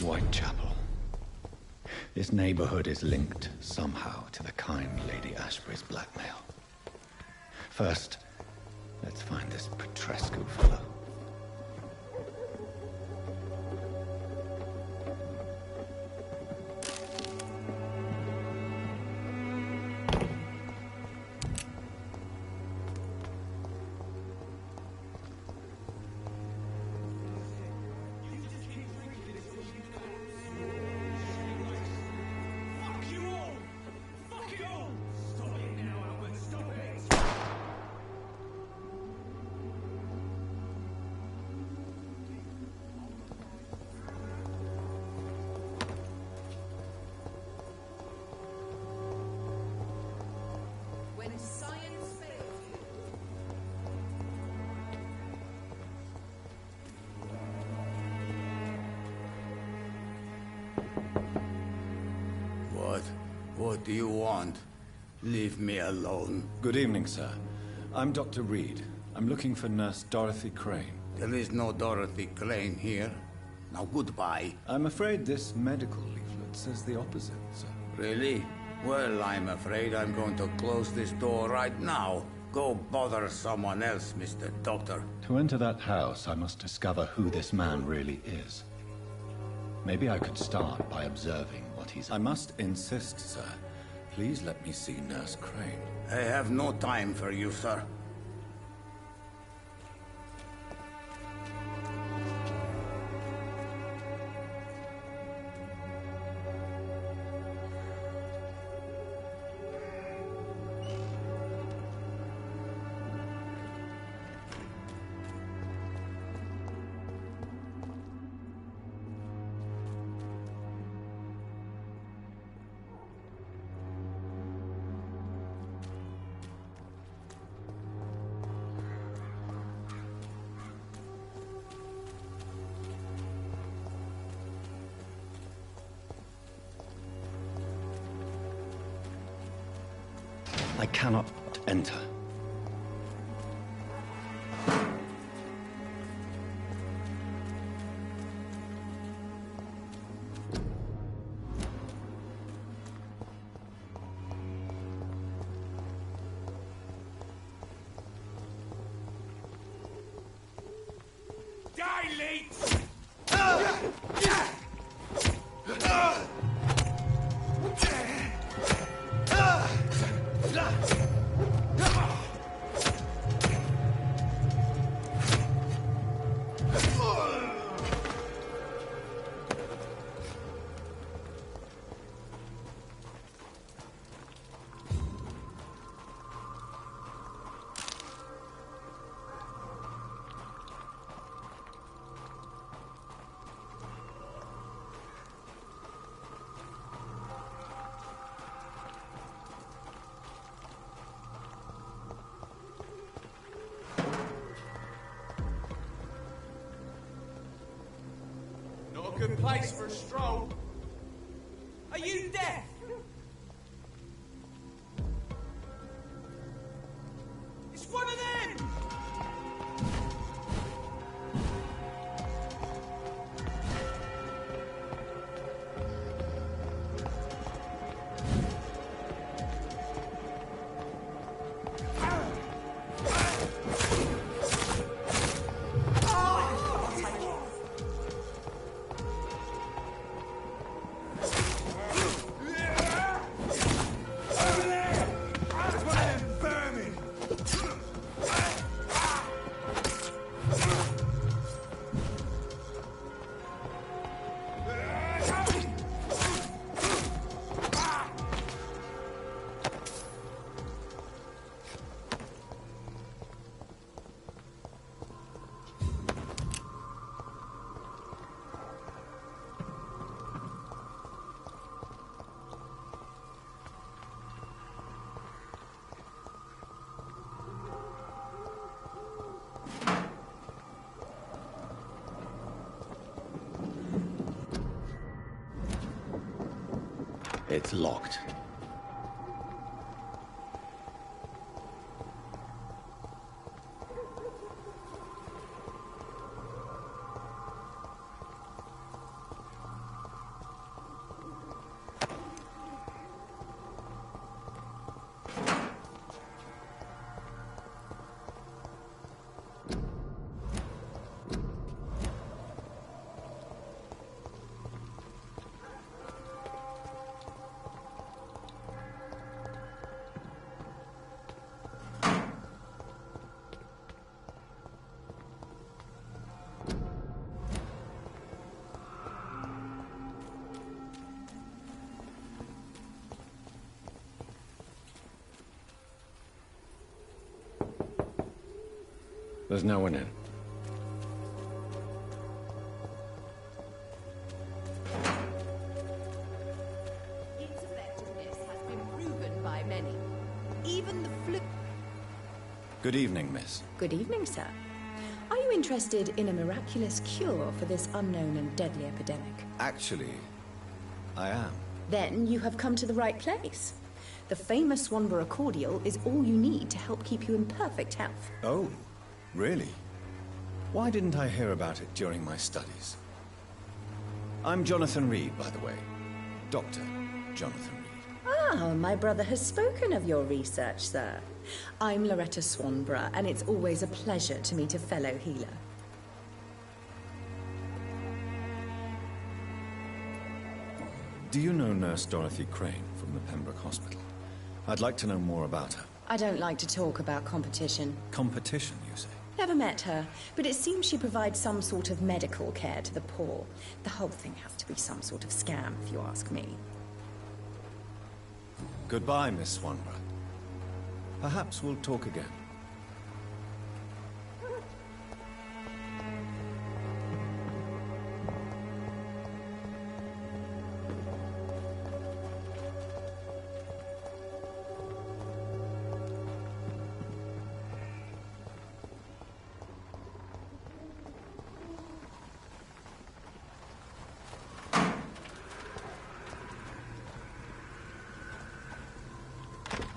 Whitechapel. This neighborhood is linked somehow to the kind Lady Ashbury's blackmail. First, let's find this Petrescu fellow. What do you want? Leave me alone. Good evening, sir. I'm Dr. Reed. I'm looking for Nurse Dorothy Crane. There is no Dorothy Crane here. Now goodbye. I'm afraid this medical leaflet says the opposite, sir. Really? Well, I'm afraid I'm going to close this door right now. Go bother someone else, Mr. Doctor. To enter that house, I must discover who this man really is. Maybe I could start by observing what he's... I must insist, sir. Please let me see Nurse Crane. I have no time for you, sir. I cannot enter. Good place for a stroll. Are you deaf? It's one of them! Yeah! It's locked. There's no one in. Its effectiveness has been proven by many. Even the flu... Good evening, miss. Good evening, sir. Are you interested in a miraculous cure for this unknown and deadly epidemic? Actually, I am. Then you have come to the right place. The famous Swanborough cordial is all you need to help keep you in perfect health. Oh, really? Why didn't I hear about it during my studies? I'm Jonathan Reed, by the way. Dr. Jonathan Reed. Ah, my brother has spoken of your research, sir. I'm Loretta Swanborough, and it's always a pleasure to meet a fellow healer. Do you know Nurse Dorothy Crane from the Pembroke Hospital? I'd like to know more about her. I don't like to talk about competition. Competition, you say? Never met her, but it seems she provides some sort of medical care to the poor. The whole thing has to be some sort of scam, if you ask me. Goodbye, Miss Swanborough. Perhaps we'll talk again.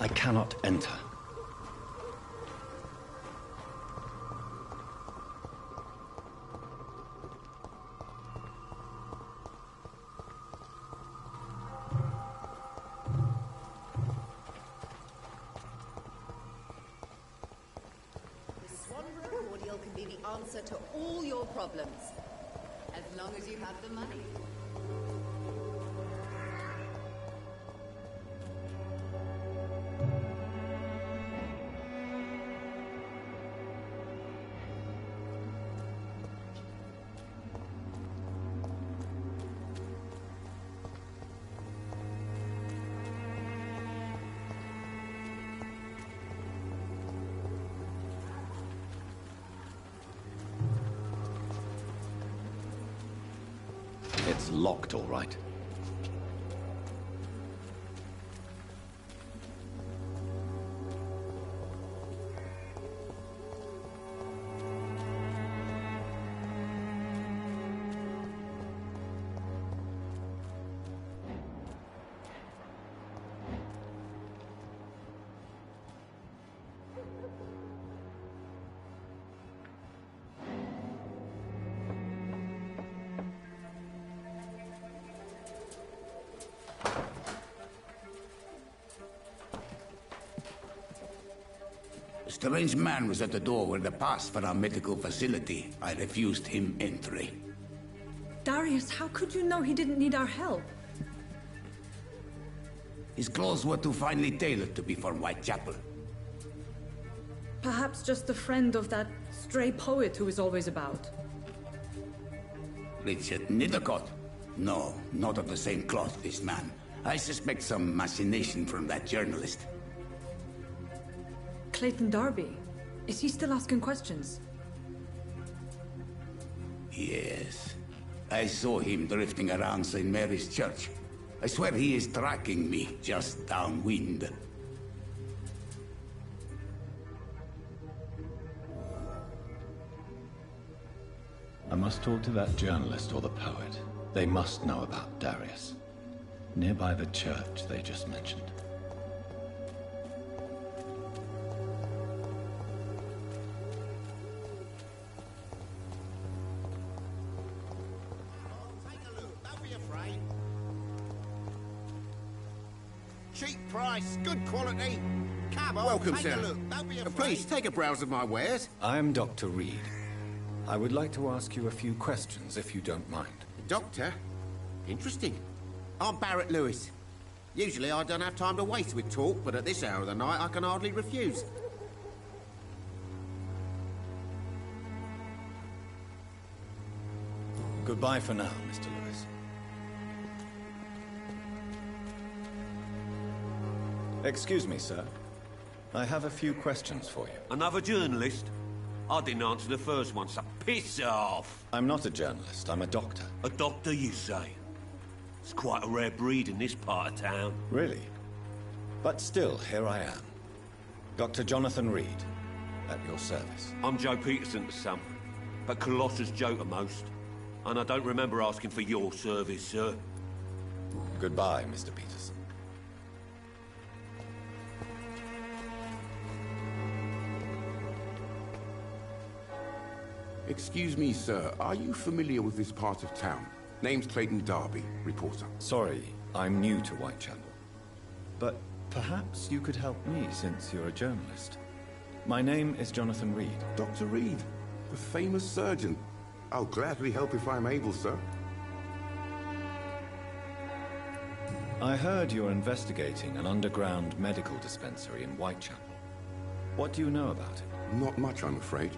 I cannot enter. The Swanborough cordial can be the answer to all your problems, as long as you have the money. It's locked, all right. A strange man was at the door with a pass for our medical facility. I refused him entry. Darius, how could you know he didn't need our help? His clothes were too finely tailored to be for Whitechapel. Perhaps just a friend of that stray poet who is always about. Richard Nethercott? No, not of the same cloth, this man. I suspect some machination from that journalist. Clayton Darby. Is he still asking questions? Yes. I saw him drifting around St. Mary's Church. I swear he is tracking me just downwind. I must talk to that journalist or the poet. They must know about Darius. Nearby the church they just mentioned. Cheap price, good quality. Come on, Welcome, take sir. a look. Don't be afraid. Please take a browse of my wares. I'm Dr. Reed. I would like to ask you a few questions, if you don't mind. Doctor? Interesting. I'm Barrett Lewis. Usually I don't have time to waste with talk, but at this hour of the night I can hardly refuse. Goodbye for now, Mr. Lewis. Excuse me, sir. I have a few questions for you. Another journalist? I didn't answer the first one, so piss off! I'm not a journalist, I'm a doctor. A doctor, you say? It's quite a rare breed in this part of town. Really? But still, here I am. Dr. Jonathan Reed, at your service. I'm Joe Peterson to some, but Colossus Joe to most. And I don't remember asking for your service, sir. Goodbye, Mr. Peterson. Excuse me, sir. Are you familiar with this part of town? Name's Clayton Darby, reporter. Sorry, I'm new to Whitechapel. But perhaps you could help me since you're a journalist. My name is Jonathan Reed. Dr. Reed, the famous surgeon. I'll gladly help if I'm able, sir. I heard you're investigating an underground medical dispensary in Whitechapel. What do you know about it? Not much, I'm afraid.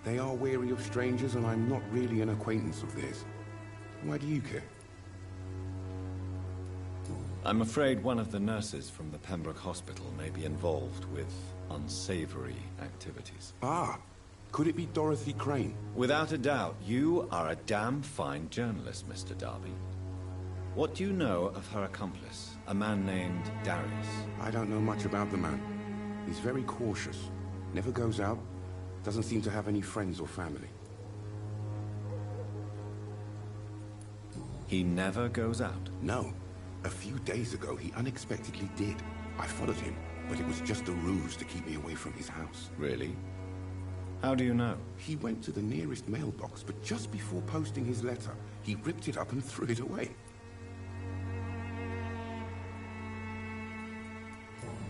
They are wary of strangers, and I'm not really an acquaintance of theirs. Why do you care? I'm afraid one of the nurses from the Pembroke Hospital may be involved with unsavory activities. Ah, could it be Dorothy Crane? Without a doubt, you are a damn fine journalist, Mr. Darby. What do you know of her accomplice, a man named Darius? I don't know much about the man. He's very cautious. Never goes out. Doesn't seem to have any friends or family. He never goes out? No. A few days ago, he unexpectedly did. I followed him, but it was just a ruse to keep me away from his house. Really? How do you know? He went to the nearest mailbox, but just before posting his letter, he ripped it up and threw it away.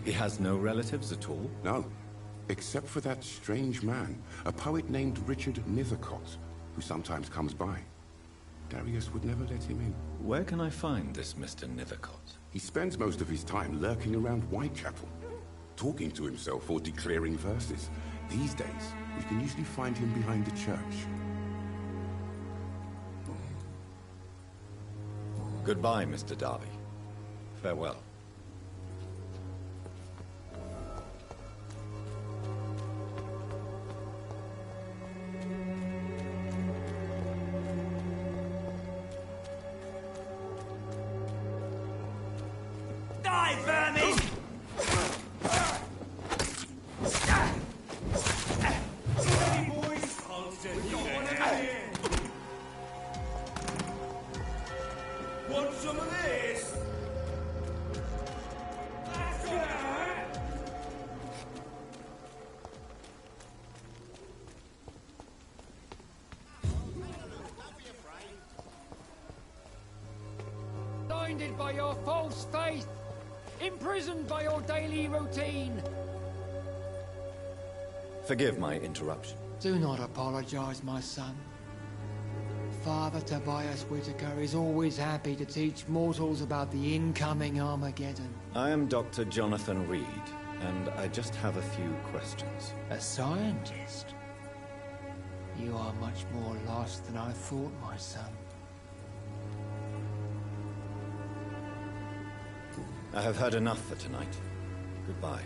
He has no relatives at all? No. Except for that strange man, a poet named Richard Nithercott, who sometimes comes by. Darius would never let him in. Where can I find this Mr. Nithercott? He spends most of his time lurking around Whitechapel, talking to himself or declaring verses. These days, you can usually find him behind the church. Goodbye, Mr. Darby. Farewell. Die, vermin! Ready, boys? Want some of this? That's it! Blinded by your false faith, imprisoned by your daily routine. Forgive my interruption. Do not apologize, my son. Father Tobias Whitaker is always happy to teach mortals about the incoming Armageddon. I am Dr. Jonathan Reed, and I just have a few questions. A scientist? You are much more lost than I thought, my son. I have heard enough for tonight. Goodbye.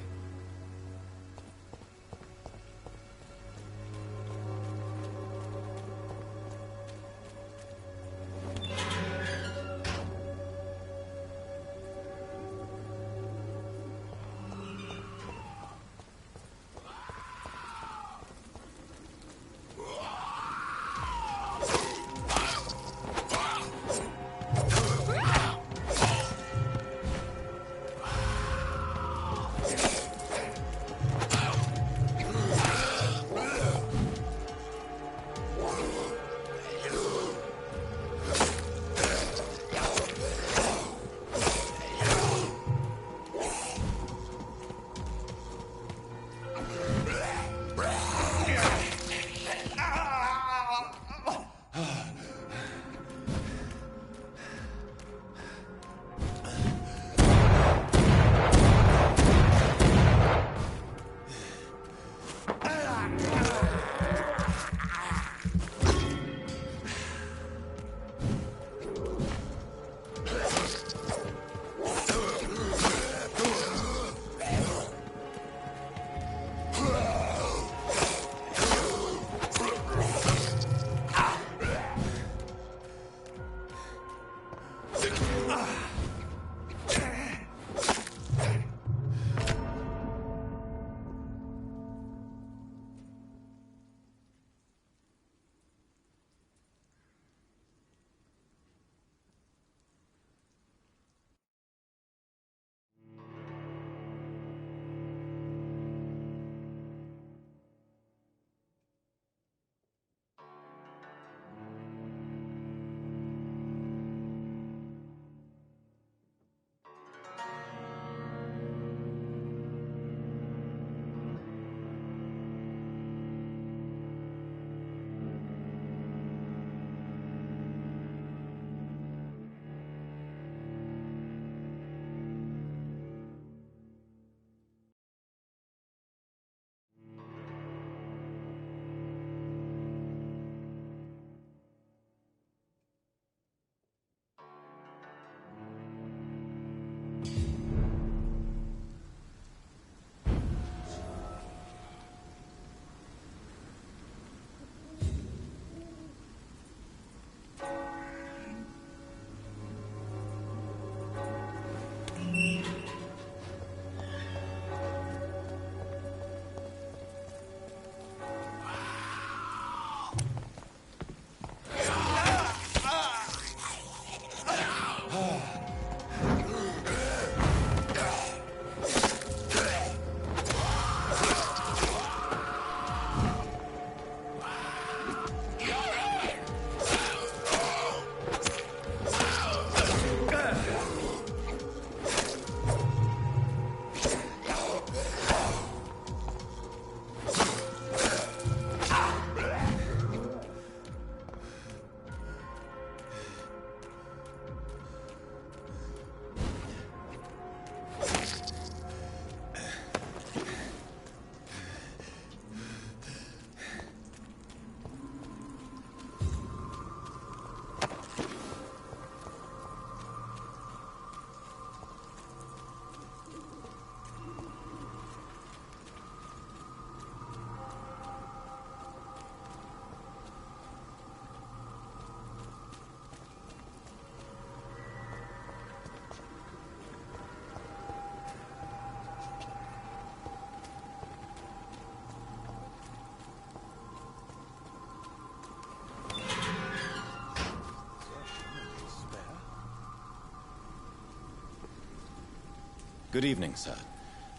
Good evening, sir.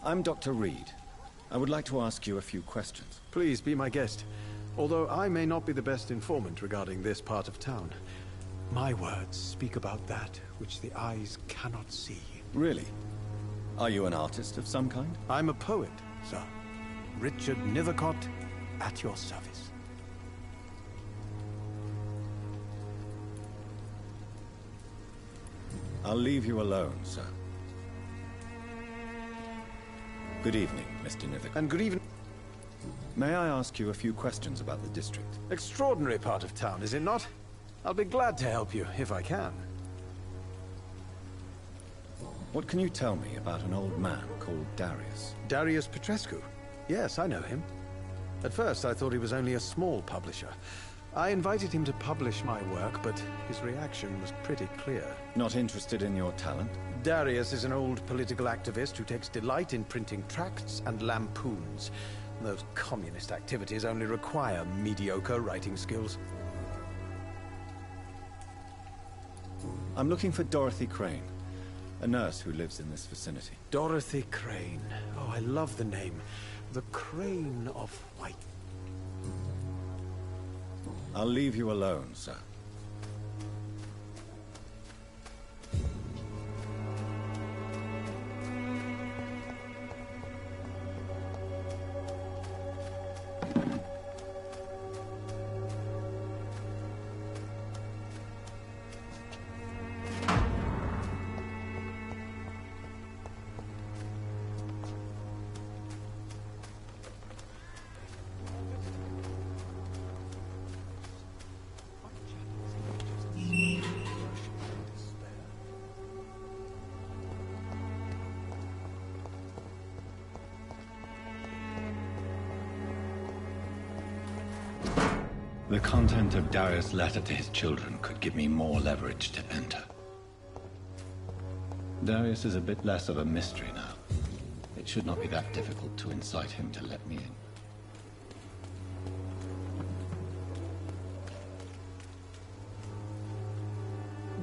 I'm Dr. Reed. I would like to ask you a few questions. Please be my guest. Although I may not be the best informant regarding this part of town, my words speak about that which the eyes cannot see. Really? Are you an artist of some kind? I'm a poet, sir. Richard Nethercott, at your service. I'll leave you alone, sir. Good evening, Mr. Nethercott. And good evening. May I ask you a few questions about the district? Extraordinary part of town, is it not? I'll be glad to help you, if I can. What can you tell me about an old man called Darius? Darius Petrescu? Yes, I know him. At first, I thought he was only a small publisher. I invited him to publish my work, but his reaction was pretty clear. Not interested in your talent? Darius is an old political activist who takes delight in printing tracts and lampoons. Those communist activities only require mediocre writing skills. I'm looking for Dorothy Crane, a nurse who lives in this vicinity. Dorothy Crane. Oh, I love the name. The Crane of White. I'll leave you alone, sir. The content of Darius' letter to his children could give me more leverage to enter. Darius is a bit less of a mystery now. It should not be that difficult to incite him to let me in.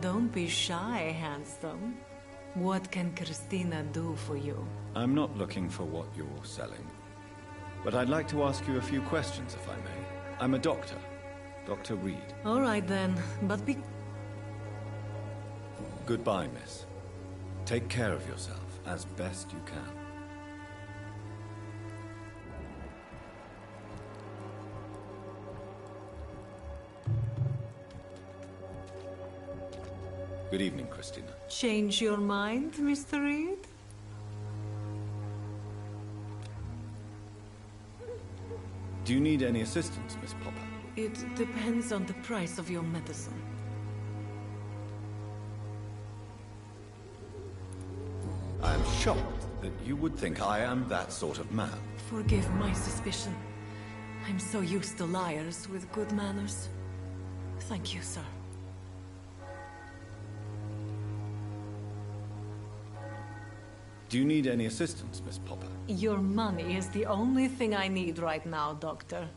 Don't be shy, handsome. What can Christina do for you? I'm not looking for what you're selling. But I'd like to ask you a few questions, if I may. I'm a doctor. Dr. Reed. All right then, but be... Goodbye, miss. Take care of yourself as best you can. Good evening, Christina. Change your mind, Mr. Reed? Do you need any assistance, Miss Popper? It depends on the price of your medicine. I am shocked that you would think I am that sort of man. Forgive my suspicion. I'm so used to liars with good manners. Thank you, sir. Do you need any assistance, Miss Popper? Your money is the only thing I need right now, Doctor.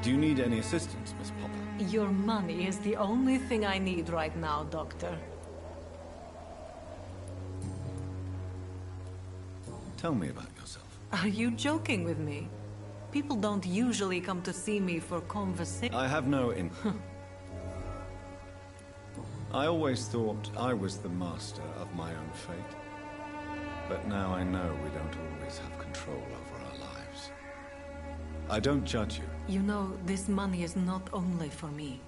Do you need any assistance, Miss Popper? Your money is the only thing I need right now, Doctor. Tell me about yourself. Are you joking with me? People don't usually come to see me for conversation. I have no I always thought I was the master of my own fate. But now I know we don't always have control over our lives. I don't judge you. You know, this money is not only for me.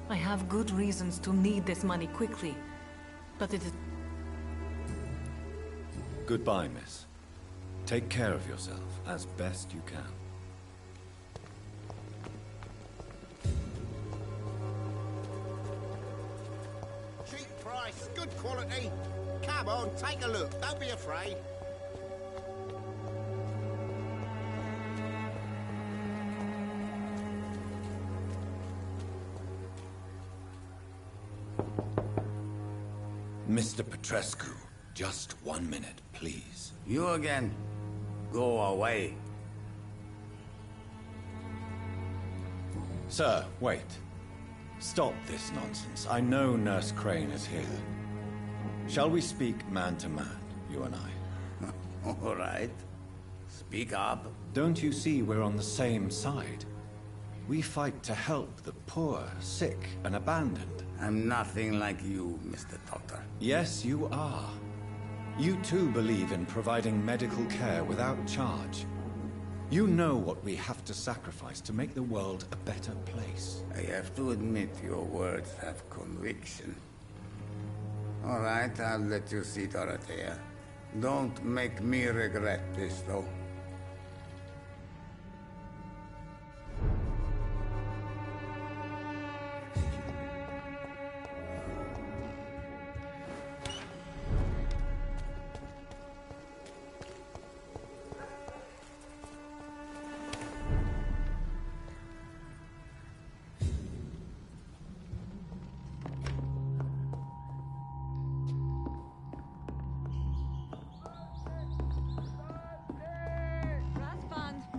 I have good reasons to need this money quickly, but it is... Goodbye, miss. Take care of yourself as best you can. Cheap price, good quality. Come on, take a look. Don't be afraid. Mr. Petrescu, just 1 minute, please. You again? Go away. Sir, wait. Stop this nonsense. I know Nurse Crane is here. Shall we speak man to man, you and I? All right. Speak up. Don't you see we're on the same side? We fight to help the poor, sick, and abandoned. I'm nothing like you, Mr. Doctor. Yes, you are. You too believe in providing medical care without charge. You know what we have to sacrifice to make the world a better place. I have to admit your words have conviction. All right, I'll let you see Dorothea. Don't make me regret this, though.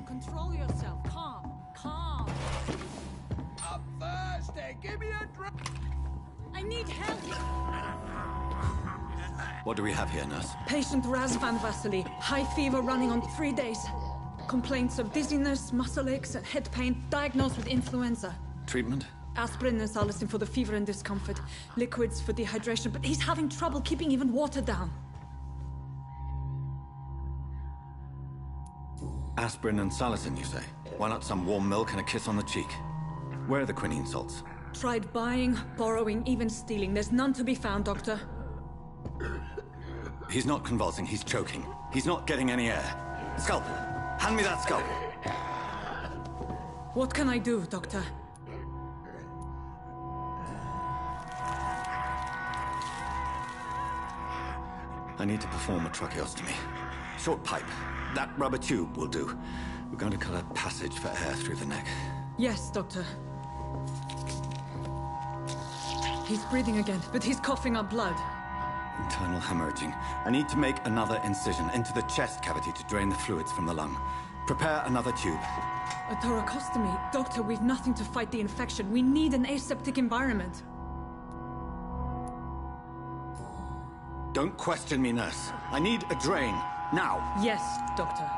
Control yourself. Calm. Calm. I'm thirsty. Give me a drink. I need help. What do we have here, nurse? Patient Razvan Vasily. High fever running on 3 days. Complaints of dizziness, muscle aches, and head pain. Diagnosed with influenza. Treatment? Aspirin and salicin for the fever and discomfort. Liquids for dehydration, but he's having trouble keeping even water down. Aspirin and salicin, you say? Why not some warm milk and a kiss on the cheek? Where are the quinine salts? Tried buying, borrowing, even stealing. There's none to be found, Doctor. He's not convulsing, he's choking. He's not getting any air. Scalpel! Hand me that scalpel! What can I do, Doctor? I need to perform a tracheostomy. Short pipe. That rubber tube will do. We're going to cut a passage for air through the neck. Yes, Doctor. He's breathing again, but he's coughing up blood. Internal hemorrhaging. I need to make another incision into the chest cavity to drain the fluids from the lung. Prepare another tube. A thoracostomy? Doctor, we've nothing to fight the infection. We need an aseptic environment. Don't question me, nurse. I need a drain. Now. Yes, Doctor.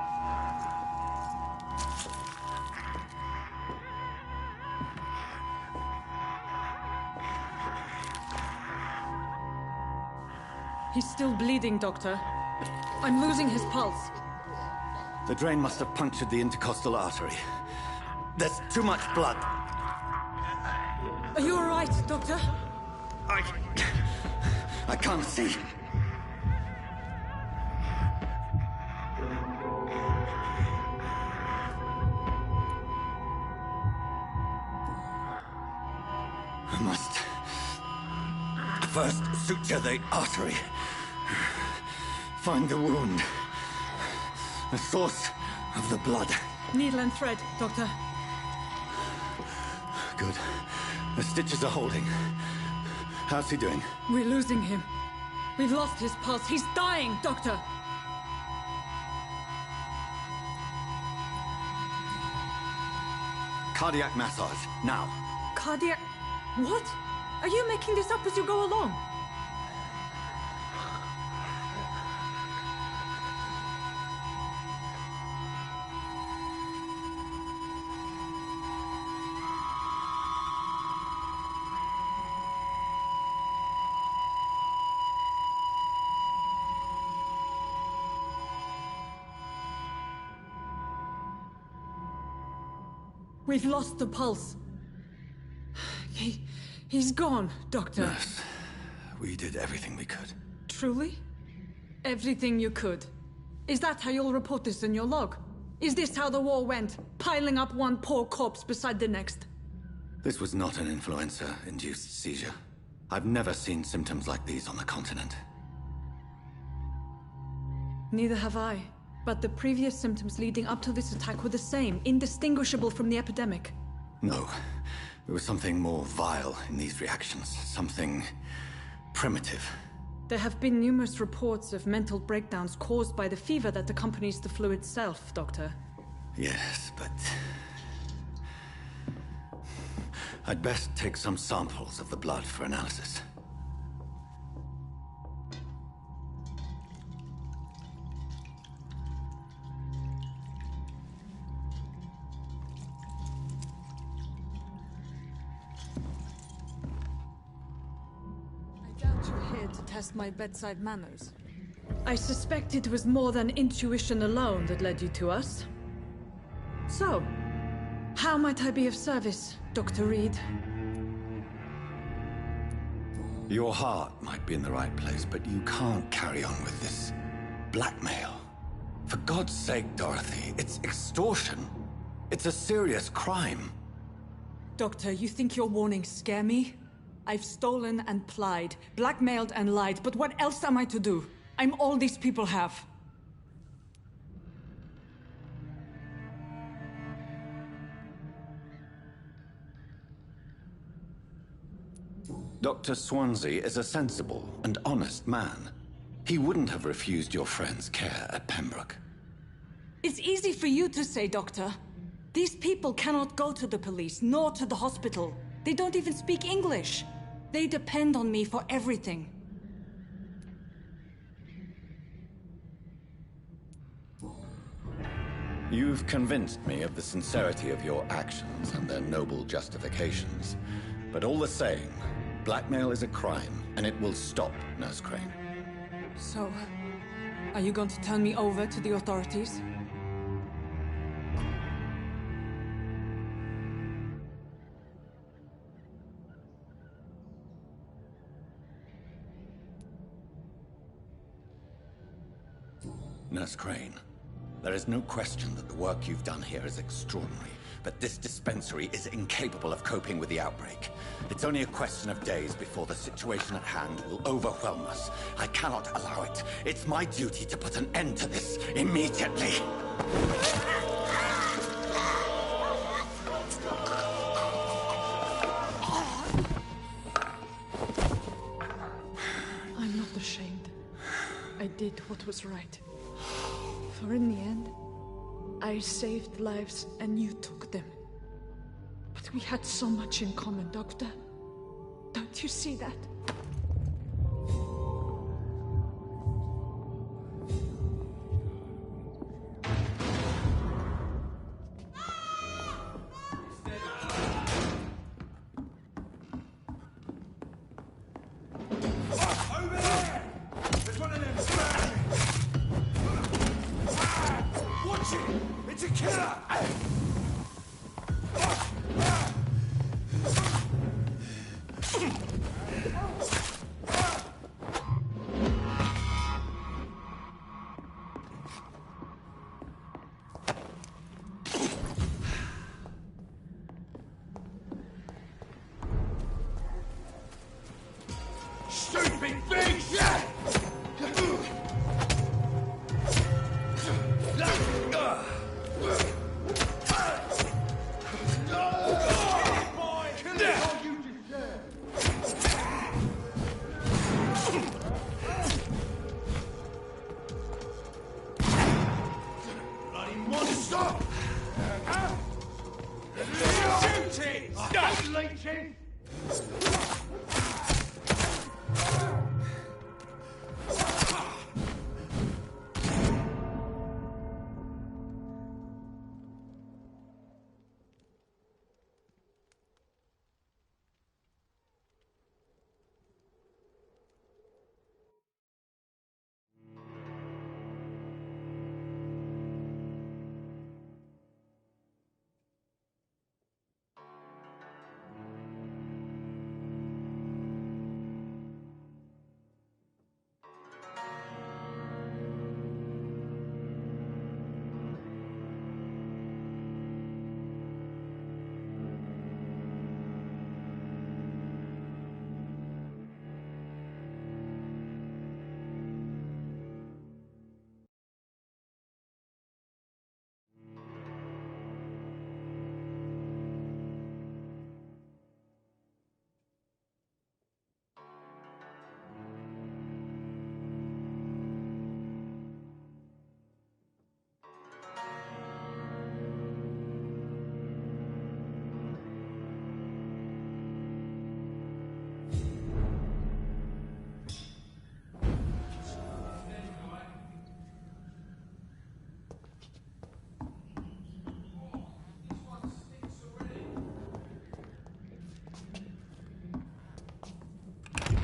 He's still bleeding, Doctor. I'm losing his pulse. The drain must have punctured the intercostal artery. There's too much blood. Are you all right, Doctor? I can't see. I must first suture the artery. Find the wound. The source of the blood. Needle and thread, Doctor. Good. The stitches are holding. How's he doing? We're losing him. We've lost his pulse. He's dying, Doctor! Cardiac massage, now. Cardiac... What? Are you making this up as you go along? We've lost the pulse. He's gone, Doctor. Nurse, we did everything we could. Truly? Everything you could. Is that how you'll report this in your log? Is this how the war went? Piling up one poor corpse beside the next? This was not an influenza-induced seizure. I've never seen symptoms like these on the continent. Neither have I. But the previous symptoms leading up to this attack were the same, indistinguishable from the epidemic. No. There was something more vile in these reactions. Something primitive. There have been numerous reports of mental breakdowns caused by the fever that accompanies the flu itself, Doctor. Yes, but... I'd best take some samples of the blood for analysis. To test my bedside manners. I suspect it was more than intuition alone that led you to us. So, how might I be of service, Dr. Reed? Your heart might be in the right place, but you can't carry on with this blackmail. For God's sake, Dorothy, it's extortion. It's a serious crime. Doctor, you think your warnings scare me? I've stolen and plied, blackmailed and lied, but what else am I to do? I'm all these people have. Dr. Swansea is a sensible and honest man. He wouldn't have refused your friend's care at Pembroke. It's easy for you to say, Doctor. These people cannot go to the police, nor to the hospital. They don't even speak English. They depend on me for everything. You've convinced me of the sincerity of your actions and their noble justifications. But all the same, blackmail is a crime, and it will stop, Nurse Crane. So, are you going to turn me over to the authorities? Nurse Crane, there is no question that the work you've done here is extraordinary, but this dispensary is incapable of coping with the outbreak. It's only a question of days before the situation at hand will overwhelm us. I cannot allow it. It's my duty to put an end to this immediately. I'm not ashamed. I did what was right. For in the end, I saved lives and you took them. But we had so much in common, Doctor. Don't you see that?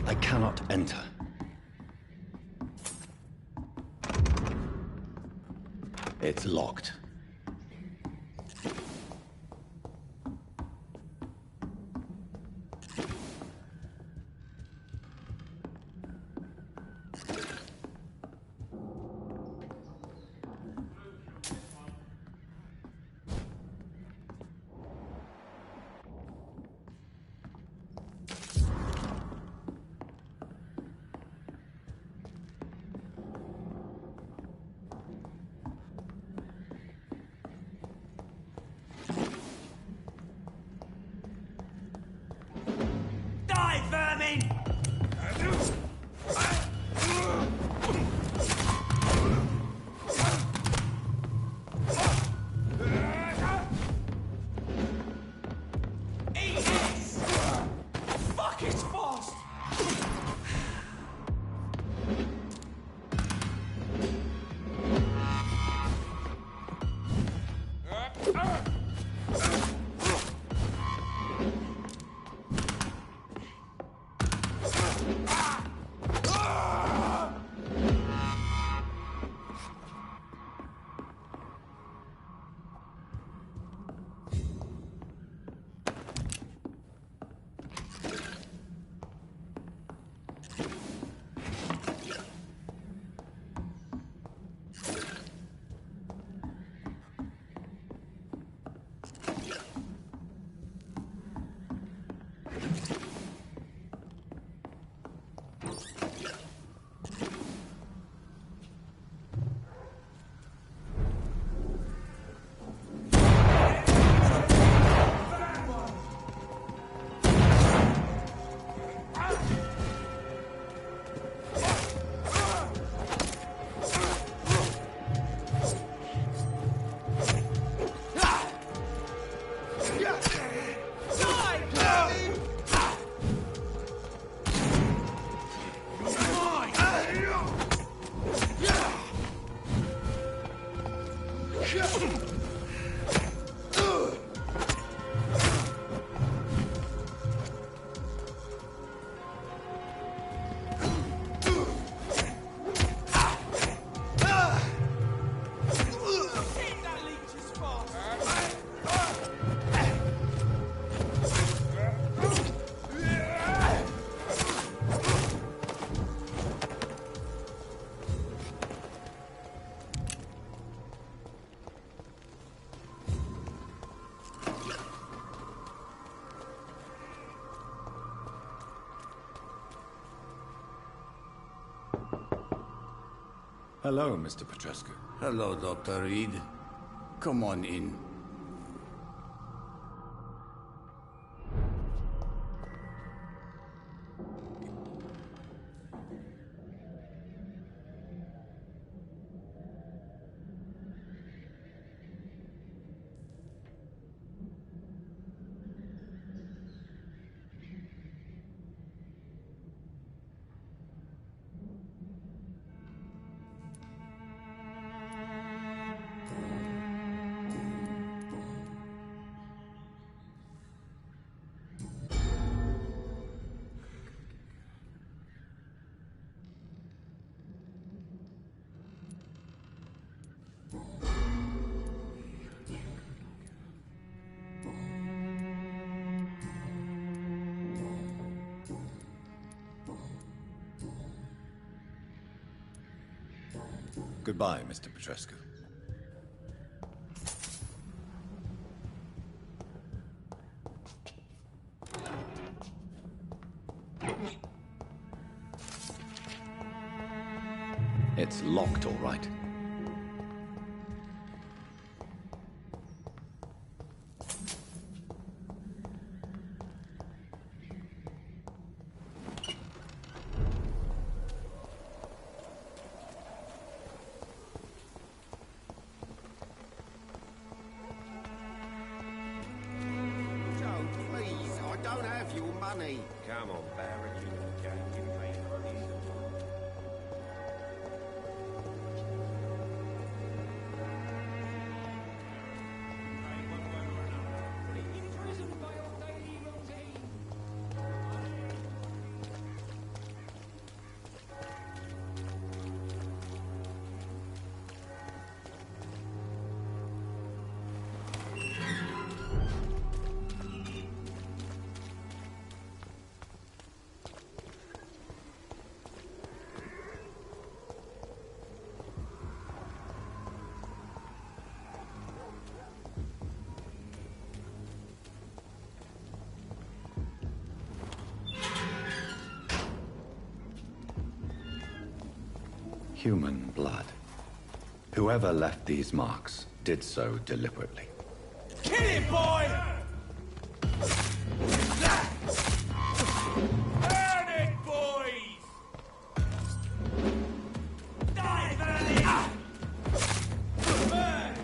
I cannot enter. It's locked. Hello, Mr. Petrescu. Hello, Dr. Reed. Come on in. Goodbye, Mr. Petrescu. It's locked, all right. Joe, please, I don't have your money. Come on, Barrett, you little cat. You pay money. Human blood. Whoever left these marks did so deliberately. Kill him, boy! Burn it, boys! Die, Verley! Burn!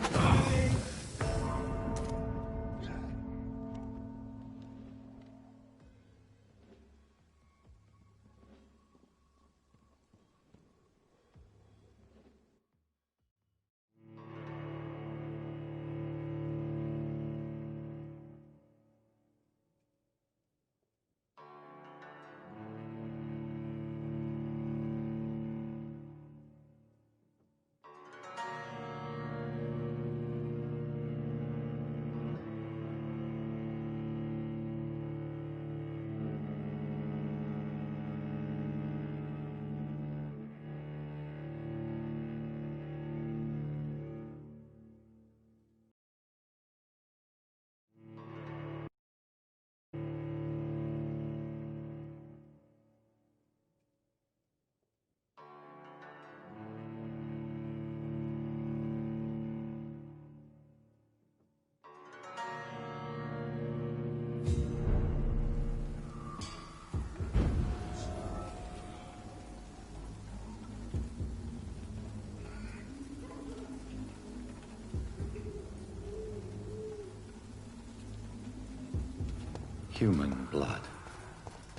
Human blood.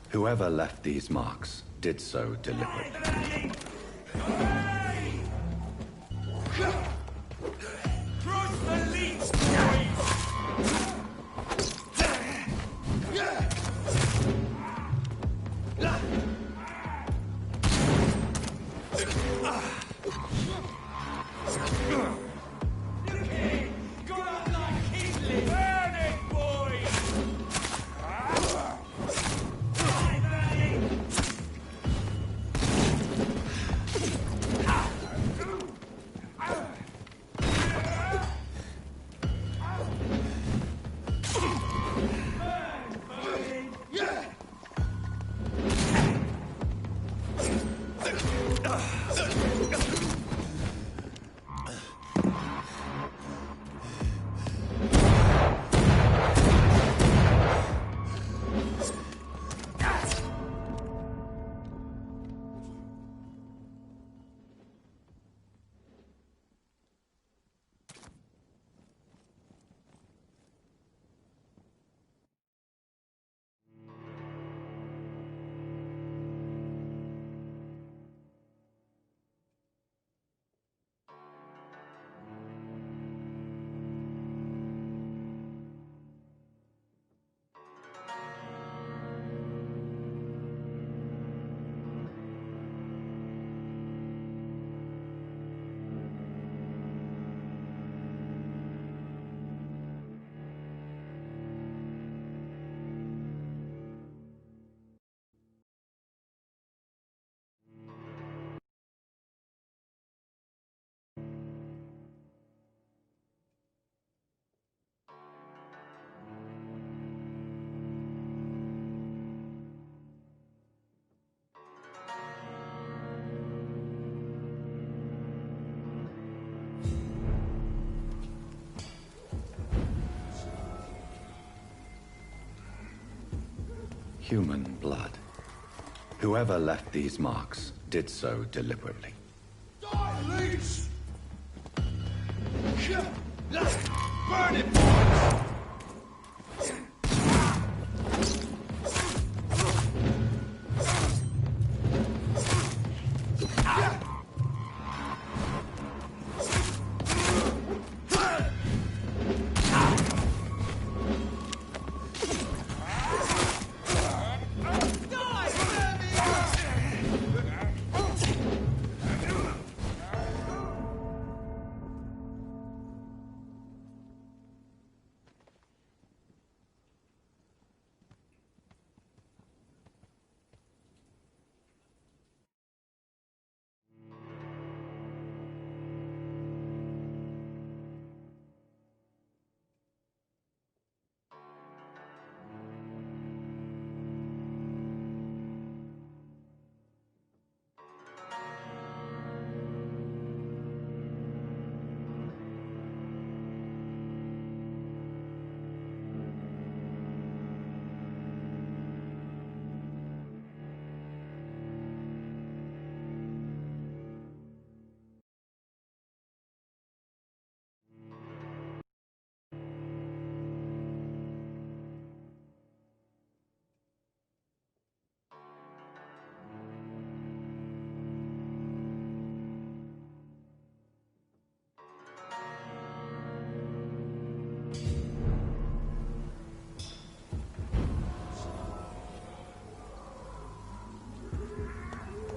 Whoever left these marks did so deliberately. Crush the leech, boys! Human blood. Whoever left these marks did so deliberately. Die, leech! Burn it, boys!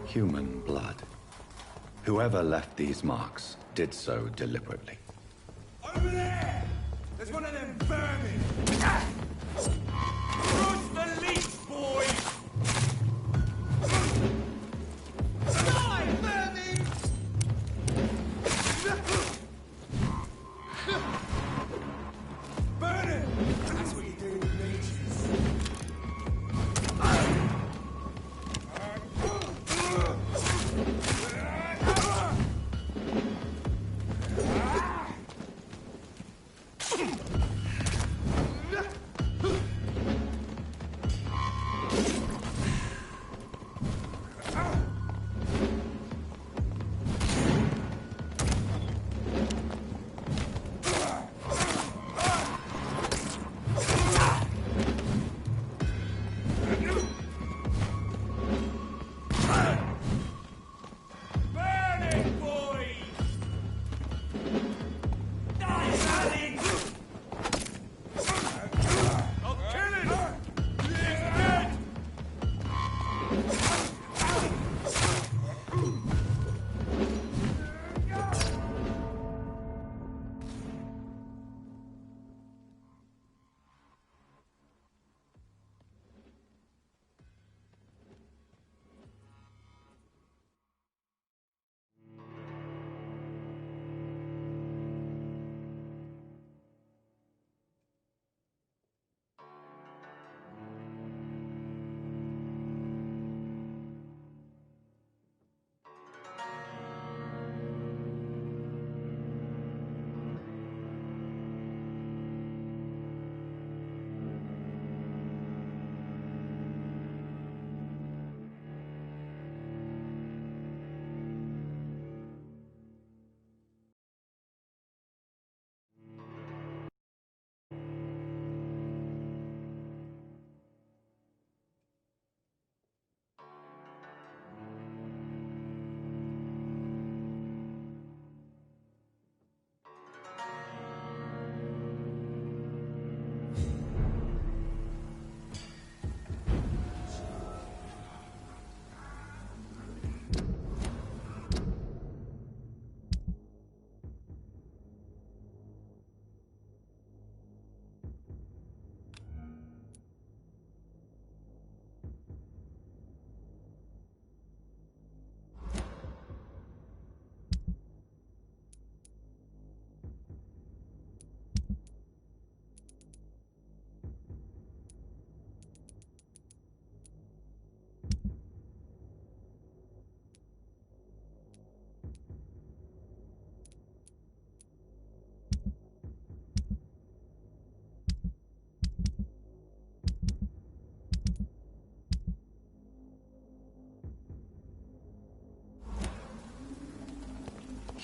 Human blood. Whoever left these marks did so deliberately. Over there! There's one of them vermin! Cross the leech, boys! Die, vermin! Burn it! That's what you do with leeches.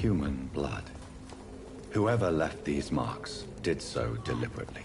Human blood. Whoever left these marks did so deliberately.